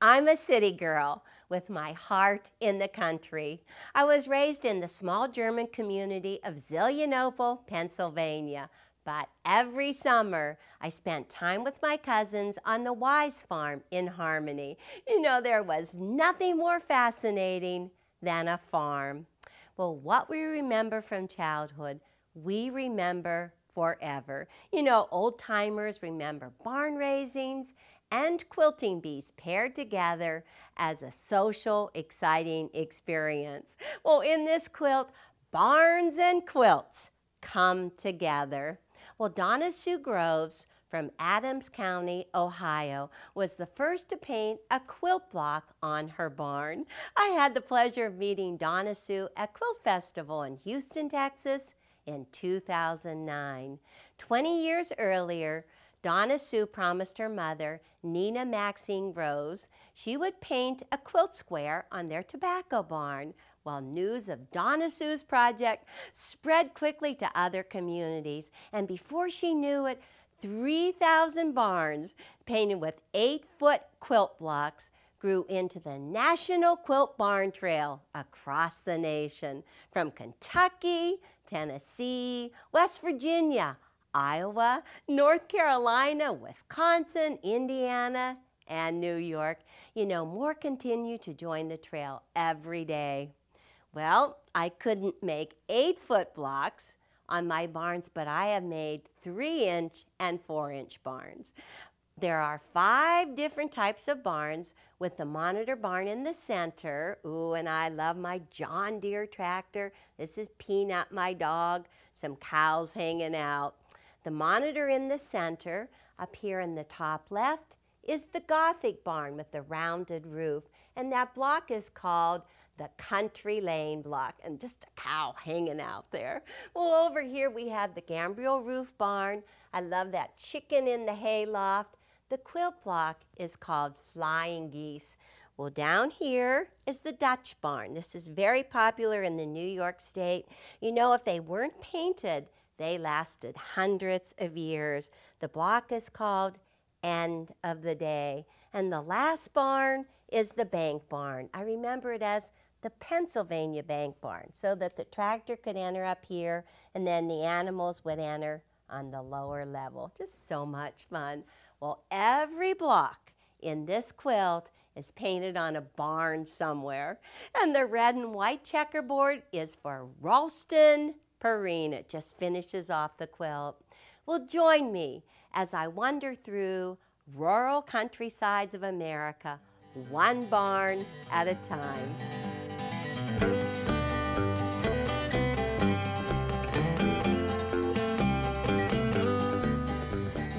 I'm a city girl with my heart in the country. I was raised in the small German community of Zelienople, Pennsylvania. But every summer, I spent time with my cousins on the Wise Farm in Harmony. You know, there was nothing more fascinating than a farm. Well, what we remember from childhood, we remember forever. You know, old-timers remember barn raisings and quilting bees paired together as a social, exciting experience. Well, in this quilt, barns and quilts come together. Well, Donna Sue Groves from Adams County, Ohio, was the first to paint a quilt block on her barn. I had the pleasure of meeting Donna Sue at Quilt Festival in Houston, Texas in 2009. 20 years earlier, Donna Sue promised her mother, Nina Maxine Rose, she would paint a quilt square on their tobacco barn. While news of Donna Sue's project spread quickly to other communities, and before she knew it, 3,000 barns painted with 8-foot quilt blocks grew into the National Quilt Barn Trail across the nation, from Kentucky, Tennessee, West Virginia, Iowa, North Carolina, Wisconsin, Indiana, and New York. You know, more continue to join the trail every day. Well, I couldn't make 8-foot blocks on my barns, but I have made 3-inch and 4-inch barns. There are 5 different types of barns, with the monitor barn in the center. Ooh, and I love my John Deere tractor. This is Peanut, my dog, some cows hanging out. The monitor in the center, up here in the top left, is the Gothic barn with the rounded roof, and that block is called the Country Lane block, and just a cow hanging out there. Well, over here we have the gambrel roof barn. I love that chicken in the hayloft. The quilt block is called Flying Geese. Well, down here is the Dutch barn. This is very popular in the New York State. You know, if they weren't painted, they lasted hundreds of years. The block is called End of the Day. And the last barn is the bank barn. I remember it as the Pennsylvania bank barn, so that the tractor could enter up here and then the animals would enter on the lower level. Just so much fun. Well, every block in this quilt is painted on a barn somewhere. And the red and white checkerboard is for Ralston Perrine. It just finishes off the quilt. Well, join me as I wander through rural countrysides of America, one barn at a time.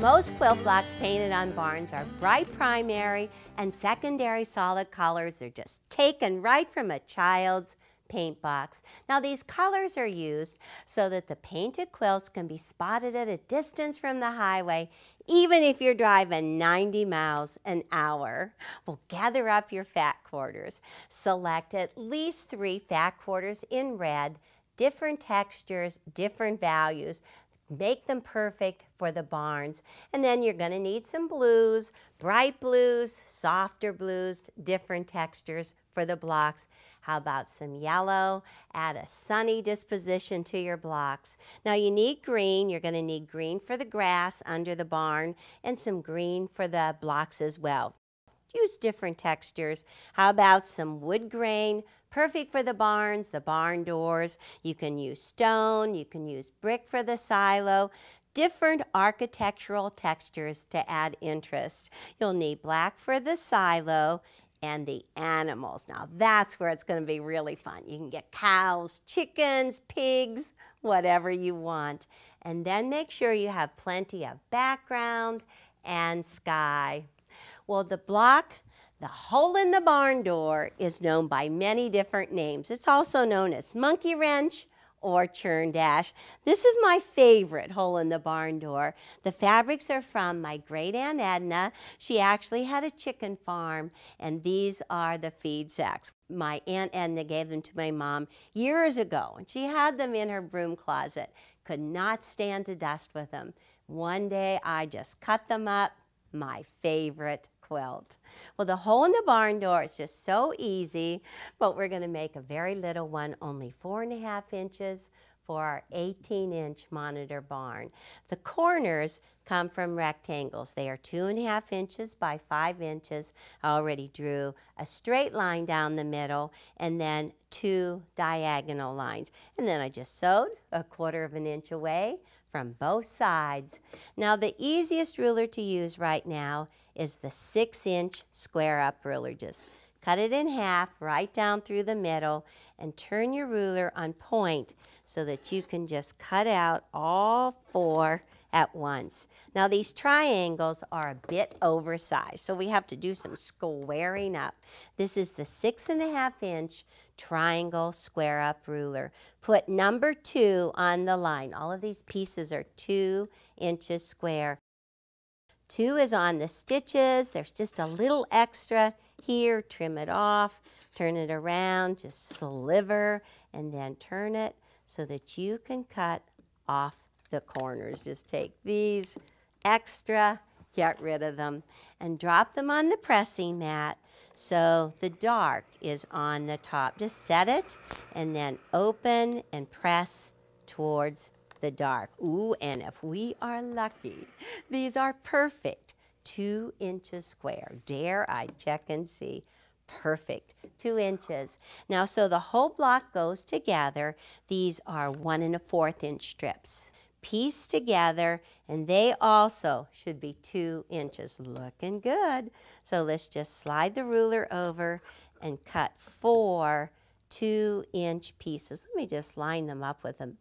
Most quilt blocks painted on barns are bright primary and secondary solid colors. They're just taken right from a child's paint box. Now, these colors are used so that the painted quilts can be spotted at a distance from the highway, even if you're driving 90 miles an hour. Well, gather up your fat quarters. Select at least 3 fat quarters in red, different textures, different values. Make them perfect for the barns. And then you're going to need some blues, bright blues, softer blues, different textures for the blocks. How about some yellow? Add a sunny disposition to your blocks. Now you need green. You're going to need green for the grass under the barn and some green for the blocks as well. Use different textures. How about some wood grain? Perfect for the barns, the barn doors. You can use stone, you can use brick for the silo. Different architectural textures to add interest. You'll need black for the silo and the animals. Now that's where it's going to be really fun. You can get cows, chickens, pigs, whatever you want. And then make sure you have plenty of background and sky. Well, the block, the hole in the barn door, is known by many different names. It's also known as monkey wrench or churn dash. This is my favorite hole in the barn door. The fabrics are from my great Aunt Edna. She actually had a chicken farm, and these are the feed sacks. My Aunt Edna gave them to my mom years ago, and she had them in her broom closet. Could not stand to dust with them. One day I just cut them up. My favorite quilt. Well, the hole in the barn door is just so easy, but we're going to make a very little one, only 4.5 inches for our 18-inch monitor barn. The corners come from rectangles. They are 2.5 inches by 5 inches. I already drew a straight line down the middle and then 2 diagonal lines. And then I just sewed 1/4 inch away from both sides. Now the easiest ruler to use right now is the 6-inch square up ruler. Just cut it in half right down through the middle and turn your ruler on point so that you can just cut out all 4 at once. Now these triangles are a bit oversized, so we have to do some squaring up. This is the 6.5 inch triangle square up ruler. Put number 2 on the line. All of these pieces are 2 inches square. 2 is on the stitches. There's just a little extra here. Trim it off, turn it around, just sliver, and then turn it so that you can cut off the corners. Just take these extra, get rid of them, and drop them on the pressing mat so the dark is on the top. Just set it and then open and press towards the dark. Ooh, and if we are lucky, these are perfect 2 inches square. Dare I check and see? Perfect, 2 inches. Now, so the whole block goes together. These are 1 1/4 inch strips. Pieced together, and they also should be 2 inches. Looking good. So let's just slide the ruler over and cut 4 2-inch pieces. Let me just line them up with the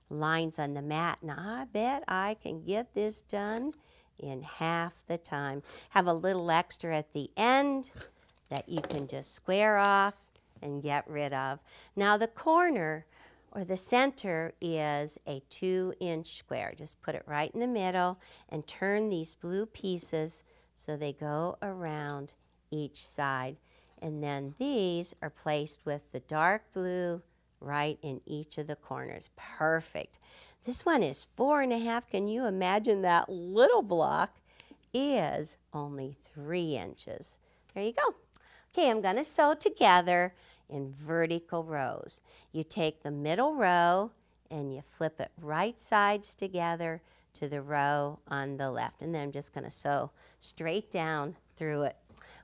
lines on the mat. Now, I bet I can get this done in half the time. Have a little extra at the end that you can just square off and get rid of. Now, the corner or the center is a 2-inch square. Just put it right in the middle and turn these blue pieces so they go around each side. And then these are placed with the dark blue right in each of the corners. Perfect. This one is 4.5. Can you imagine that little block is only 3 inches? There you go. Okay, I'm going to sew together in vertical rows. You take the middle row and you flip it right sides together to the row on the left. And then I'm just going to sew straight down through it.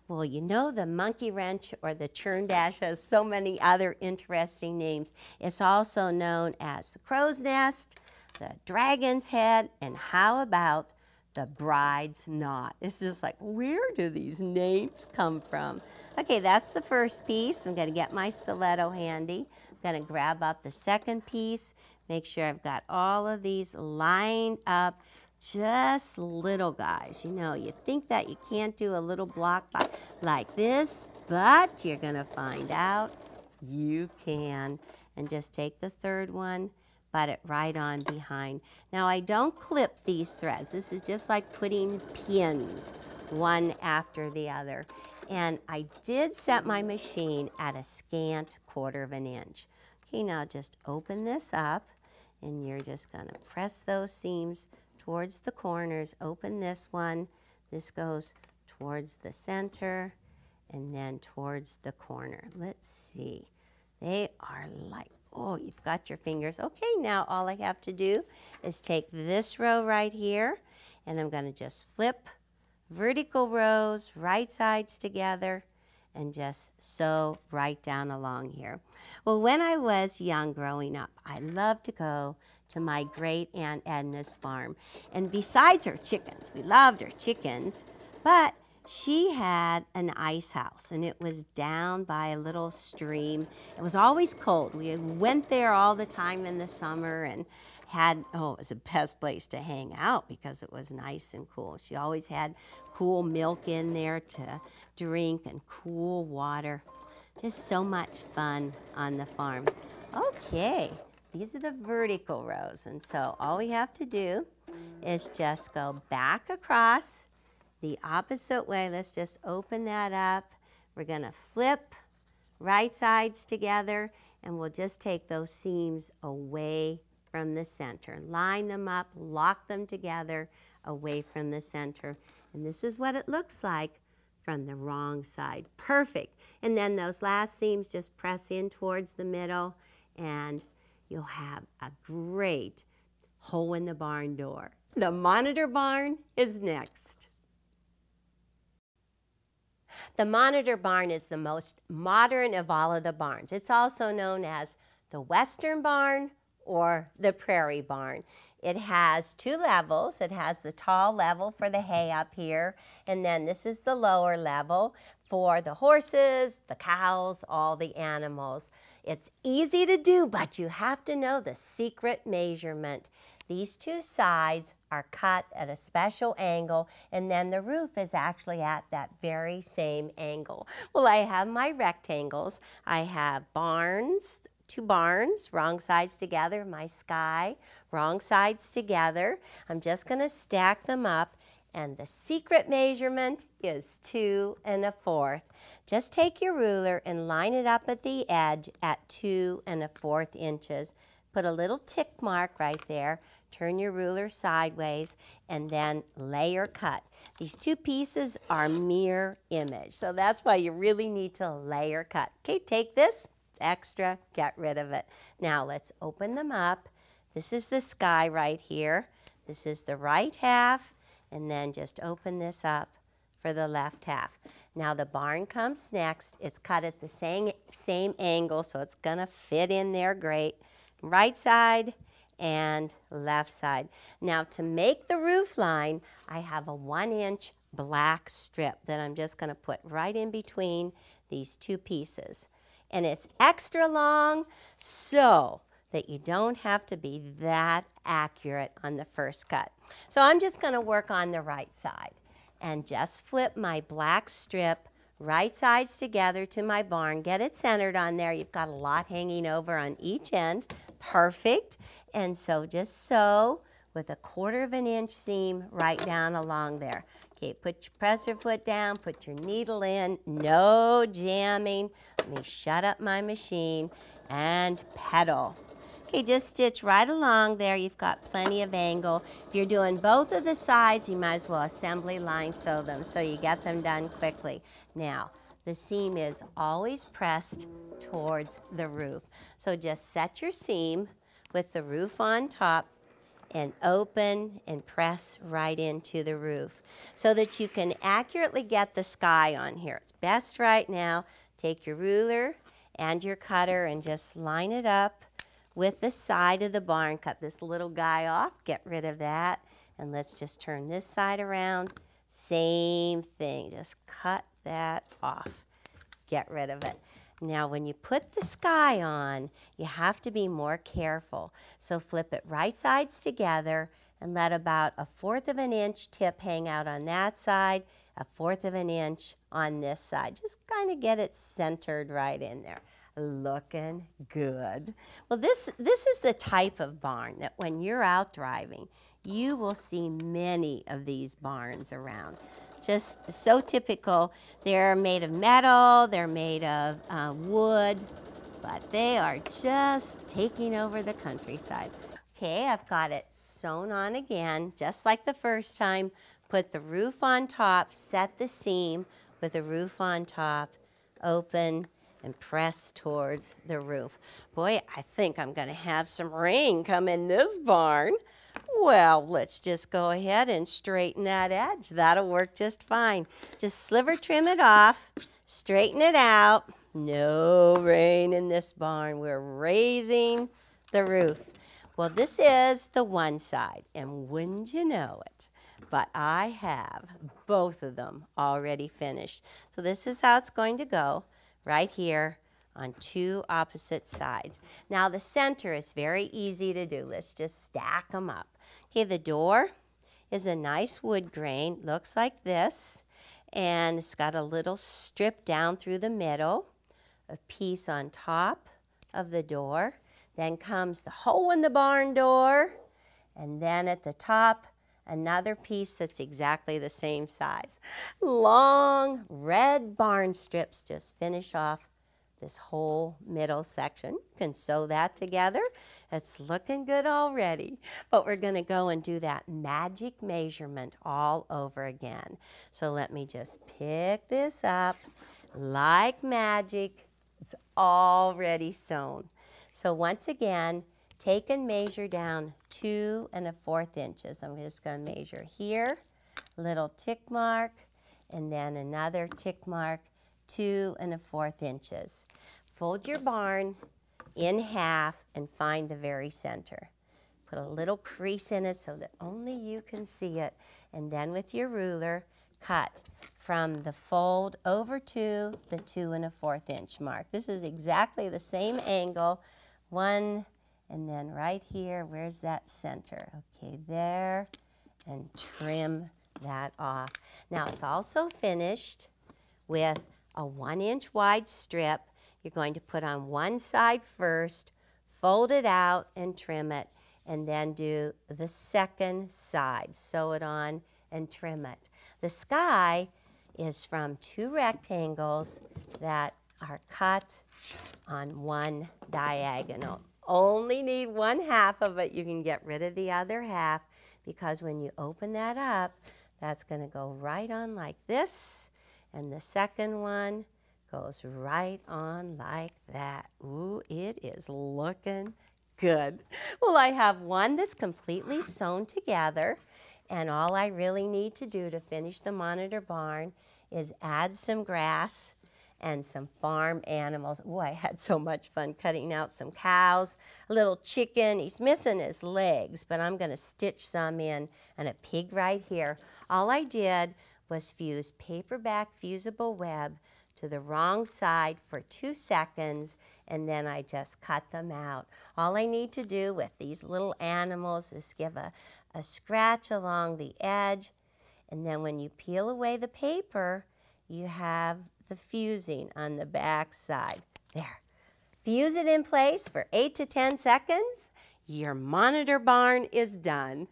Well, you know the monkey wrench or the churn dash has so many other interesting names. It's also known as the crow's nest, the dragon's head, and how about the bride's knot? It's just like, where do these names come from? Okay, that's the first piece. I'm going to get my stiletto handy. I'm going to grab up the second piece, make sure I've got all of these lined up, just little guys. You know, you think that you can't do a little block like this, but you're going to find out you can. And just take the third one, butt it right on behind. Now, I don't clip these threads. This is just like putting pins one after the other. And I did set my machine at a scant 1/4 inch. Okay, now just open this up, and you're just going to press those seams towards the corners. Open this one. This goes towards the center and then towards the corner. Let's see. They are like, oh, you've got your fingers. Okay, now all I have to do is take this row right here, and I'm going to just flip vertical rows, right sides together, and just sew right down along here. Well, when I was young growing up, I loved to go to my great Aunt Edna's farm. And besides her chickens, we loved her chickens, but she had an ice house, and it was down by a little stream. It was always cold. We went there all the time in the summer and had, oh, it was the best place to hang out because it was nice and cool. She always had cool milk in there to drink and cool water. Just so much fun on the farm. Okay, these are the vertical rows. And so all we have to do is just go back across the opposite way. Let's just open that up. We're going to flip right sides together, and we'll just take those seams away from the center. Line them up, lock them together away from the center. And this is what it looks like from the wrong side. Perfect. And then those last seams just press in towards the middle, and you'll have a great hole in the barn door. The monitor barn is next. The monitor barn is the most modern of all of the barns. It's also known as the Western barn or the Prairie barn. It has two levels. It has the tall level for the hay up here, and then this is the lower level for the horses, the cows, all the animals. It's easy to do, but you have to know the secret measurement. These two sides are cut at a special angle, and then the roof is actually at that very same angle. Well, I have my rectangles. I have barns, two barns, wrong sides together, my sky, wrong sides together. I'm just going to stack them up, and the secret measurement is 2 1/4. Just take your ruler and line it up at the edge at 2 1/4 inches. Put a little tick mark right there. Turn your ruler sideways, and then layer cut. These two pieces are mirror image, so that's why you really need to layer cut. Okay, take this extra, get rid of it. Now let's open them up. This is the sky right here. This is the right half, and then just open this up for the left half. Now the barn comes next. It's cut at the same angle, so it's gonna fit in there great. Right side and left side. Now to make the roof line, I have a 1-inch black strip that I'm just gonna put right in between these two pieces. And it's extra long so that you don't have to be that accurate on the first cut. So I'm just gonna work on the right side and just flip my black strip right sides together to my barn. Get it centered on there. You've got a lot hanging over on each end. Perfect. And so just sew with a 1/4 inch seam right down along there. Okay, press your foot down, put your needle in, no jamming. Let me shut up my machine and pedal. Okay, just stitch right along there. You've got plenty of angle. If you're doing both of the sides, you might as well assembly line sew them so you get them done quickly. Now, the seam is always pressed towards the roof. So just set your seam with the roof on top and open and press right into the roof so that you can accurately get the sky on here. It's best right now, take your ruler and your cutter and just line it up with the side of the barn. Cut this little guy off, get rid of that, and let's just turn this side around. Same thing, just cut that off, get rid of it. Now when you put the sky on, you have to be more careful. So flip it right sides together and let about a 1/4 inch tip hang out on that side, a 1/4 inch on this side. Just kind of get it centered right in there. Looking good. Well, this is the type of barn that when you're out driving, you will see many of these barns around. Just so typical. They're made of metal, they're made of wood, but they are just taking over the countryside. Okay, I've got it sewn on again, just like the first time. Put the roof on top, set the seam with the roof on top, open, and press towards the roof. Boy, I think I'm gonna have some rain come in this barn. Well, let's just go ahead and straighten that edge. That'll work just fine. Just sliver trim it off, straighten it out. No rain in this barn. We're raising the roof. Well, this is the one side, and wouldn't you know it, but I have both of them already finished. So this is how it's going to go right here on two opposite sides. Now the center is very easy to do. Let's just stack them up. Okay, the door is a nice wood grain, looks like this, and it's got a little strip down through the middle, a piece on top of the door, then comes the hole in the barn door, and then at the top, another piece that's exactly the same size. Long red barn strips just finish off this whole middle section. You can sew that together It's looking good already, but we're going to go and do that magic measurement all over again. So let me just pick this up like magic. It's already sewn. So once again, take and measure down 2 1/4 inches. I'm just going to measure here, little tick mark, and then another tick mark, 2 1/4 inches. Fold your barn in half and find the very center. Put a little crease in it so that only you can see it. And then with your ruler, cut from the fold over to the 2 1/4 inch mark. This is exactly the same angle. One, and then right here, where's that center? Okay, there, and trim that off. Now it's also finished with a 1 inch wide strip. You're going to put on one side first, fold it out and trim it, and then do the second side. Sew it on and trim it. The sky is from 2 rectangles that are cut on one diagonal. Only need 1/2 of it. You can get rid of the other half because when you open that up, that's going to go right on like this, and the second one goes right on like that. Ooh, it is looking good. Well, I have one that's completely sewn together, and all I really need to do to finish the monitor barn is add some grass and some farm animals. Oh, I had so much fun cutting out some cows, a little chicken. He's missing his legs, but I'm going to stitch some in, and a pig right here. All I did was fuse paperback fusible web to the wrong side for 2 seconds, and then I just cut them out. All I need to do with these little animals is give a scratch along the edge, and then when you peel away the paper, you have the fusing on the back side. There. Fuse it in place for 8 to 10 seconds. Your monitor barn is done.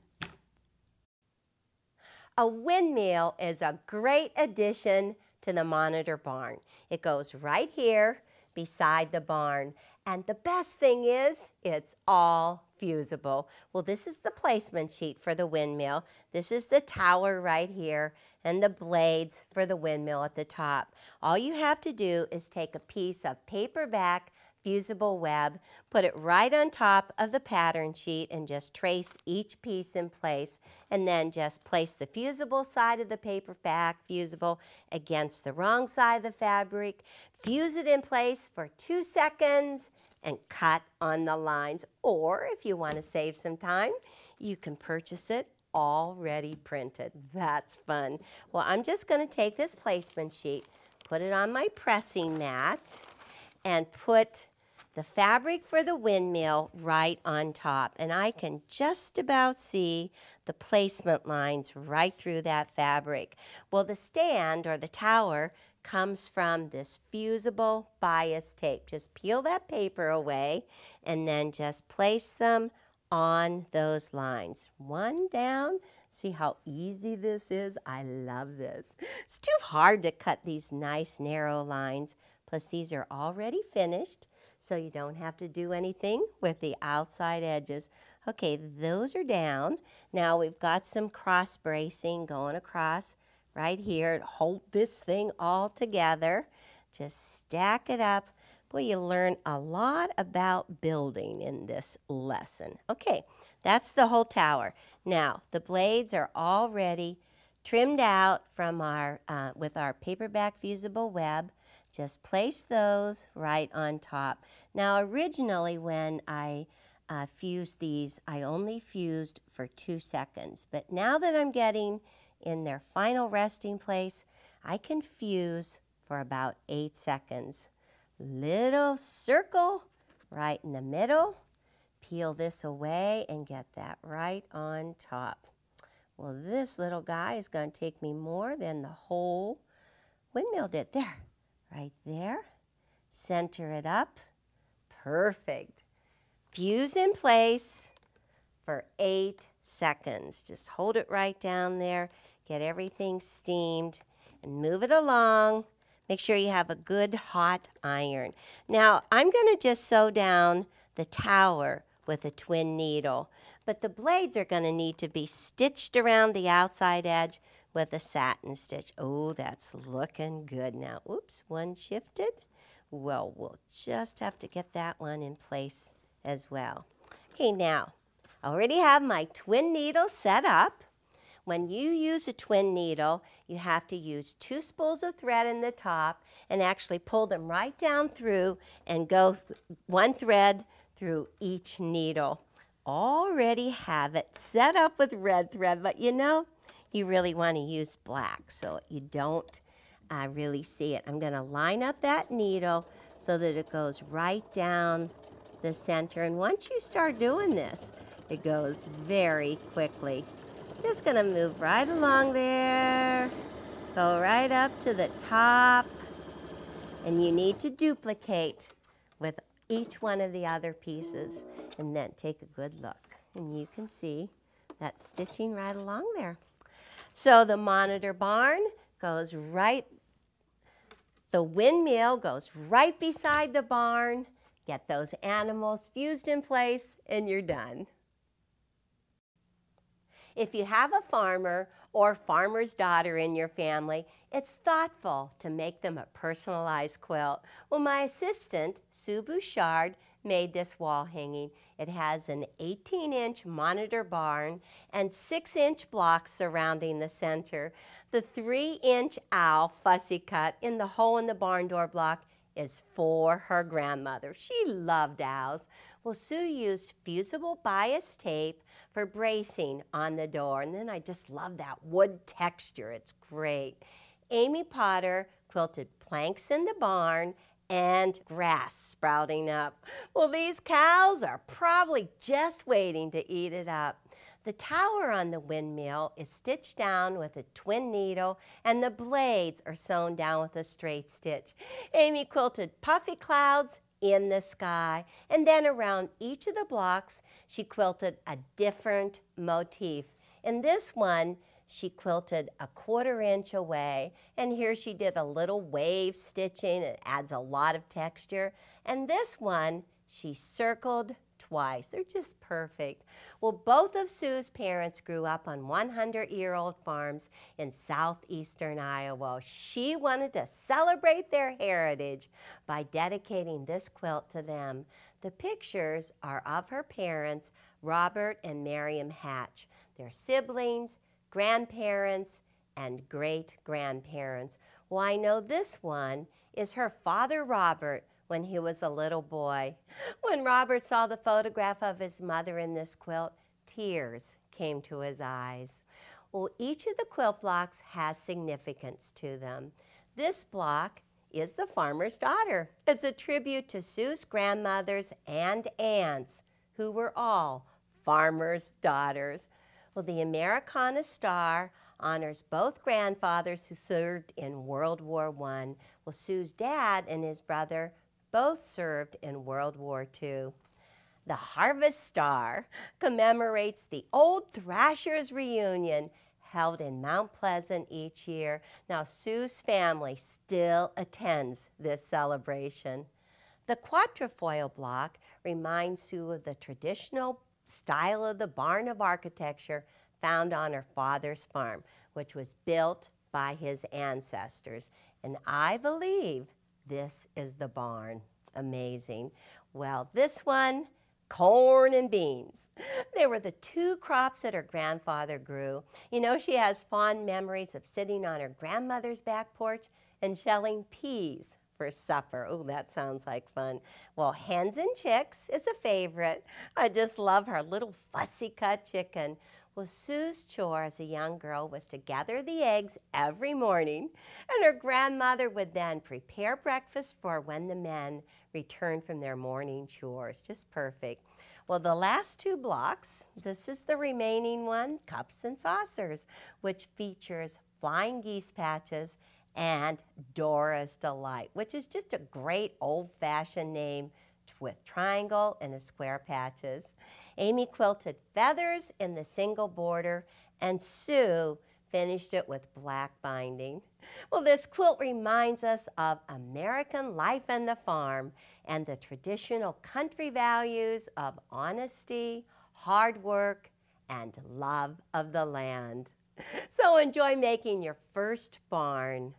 A windmill is a great addition to the monitor barn. It goes right here beside the barn. And the best thing is, it's all fusible. Well, this is the placement sheet for the windmill. This is the tower right here, and the blades for the windmill at the top. All you have to do is take a piece of paperback fusible web, put it right on top of the pattern sheet, and just trace each piece in place, and then just place the fusible side of the paperback fusible against the wrong side of the fabric, fuse it in place for 2 seconds, and cut on the lines. Or if you want to save some time, you can purchase it already printed. That's fun. Well, I'm just going to take this placement sheet, put it on my pressing mat, and put the fabric for the windmill right on top. And I can just about see the placement lines right through that fabric. Well, the stand or the tower comes from this fusible bias tape. Just peel that paper away and then just place them on those lines. One down. See how easy this is? I love this. It's too hard to cut these nice narrow lines. Plus these are already finished, so you don't have to do anything with the outside edges. Okay, those are down. Now we've got some cross bracing going across right here to hold this thing all together. Just stack it up. Boy, you learn a lot about building in this lesson. Okay, that's the whole tower. Now, the blades are already trimmed out from our with our paperback fusible web. Just place those right on top. Now, originally when I fused these, I only fused for 2 seconds. But now that I'm getting in their final resting place, I can fuse for about 8 seconds. Little circle right in the middle. Peel this away and get that right on top. Well, this little guy is going to take me more than the whole windmill did. There, right there. Center it up. Perfect. Fuse in place for 8 seconds. Just hold it right down there. Get everything steamed and move it along. Make sure you have a good hot iron. Now, I'm going to just sew down the tower with a twin needle. But the blades are going to need to be stitched around the outside edge with a satin stitch. Oh, that's looking good now. Oops, one shifted. Well, we'll just have to get that one in place as well. Okay, now, I already have my twin needle set up. When you use a twin needle, you have to use 2 spools of thread in the top and actually pull them right down through and go one thread through each needle. Already have it set up with red thread, but you know, you really want to use black so you don't really see it. I'm going to line up that needle so that it goes right down the center. And once you start doing this, it goes very quickly. Just going to move right along there, go right up to the top, and you need to duplicate with each one of the other pieces, and then take a good look. And you can see that stitching right along there. So the monitor barn goes right, the windmill goes right beside the barn. Get those animals fused in place, and you're done. If you have a farmer or farmer's daughter in your family, it's thoughtful to make them a personalized quilt. Well, my assistant, Sue Bouchard, made this wall hanging. It has an 18-inch monitor barn and 6-inch blocks surrounding the center. The 3-inch owl fussy cut in the hole in the barn door block is for her grandmother. She loved owls. Well, Sue used fusible bias tape for bracing on the door. And then I just love that wood texture. It's great. Amy Potter quilted planks in the barn and grass sprouting up. Well, these cows are probably just waiting to eat it up. The tower on the windmill is stitched down with a twin needle, and the blades are sewn down with a straight stitch. Amy quilted puffy clouds in the sky, and then around each of the blocks, she quilted a different motif. In this one, she quilted a 1/4 inch away, and here she did a little wave stitching. It adds a lot of texture. And this one, she circled twice. They're just perfect. Well, both of Sue's parents grew up on 100-year-old farms in southeastern Iowa. She wanted to celebrate their heritage by dedicating this quilt to them. The pictures are of her parents, Robert and Miriam Hatch, their siblings, grandparents, and great-grandparents. Well, I know this one is her father, Robert, when he was a little boy. When Robert saw the photograph of his mother in this quilt, tears came to his eyes. Well, each of the quilt blocks has significance to them. This block is the farmer's daughter. It's a tribute to Sue's grandmothers and aunts, who were all farmers' daughters. Well, the Americana Star honors both grandfathers who served in World War I. Well, Sue's dad and his brother both served in World War II. The Harvest Star commemorates the old Thrashers reunion held in Mount Pleasant each year. Now, Sue's family still attends this celebration. The quatrefoil block reminds Sue of the traditional style of the barn of architecture found on her father's farm, which was built by his ancestors. And I believe this is the barn. Amazing. Well, this one, corn and beans. They were the 2 crops that her grandfather grew. You know, she has fond memories of sitting on her grandmother's back porch and shelling peas for supper. Oh, that sounds like fun. Well, Hens and Chicks is a favorite. I just love her little fussy cut chicken. Well, Sue's chore as a young girl was to gather the eggs every morning, and her grandmother would then prepare breakfast for when the men returned from their morning chores. Just perfect. Well, the last 2 blocks, this is the remaining one, Cups and Saucers, which features flying geese patches and Dora's Delight, which is just a great old-fashioned name with triangle and a square patches. Amy quilted feathers in the single border, and Sue finished it with black binding. Well, this quilt reminds us of American life and the farm and the traditional country values of honesty, hard work, and love of the land. So enjoy making your first barn.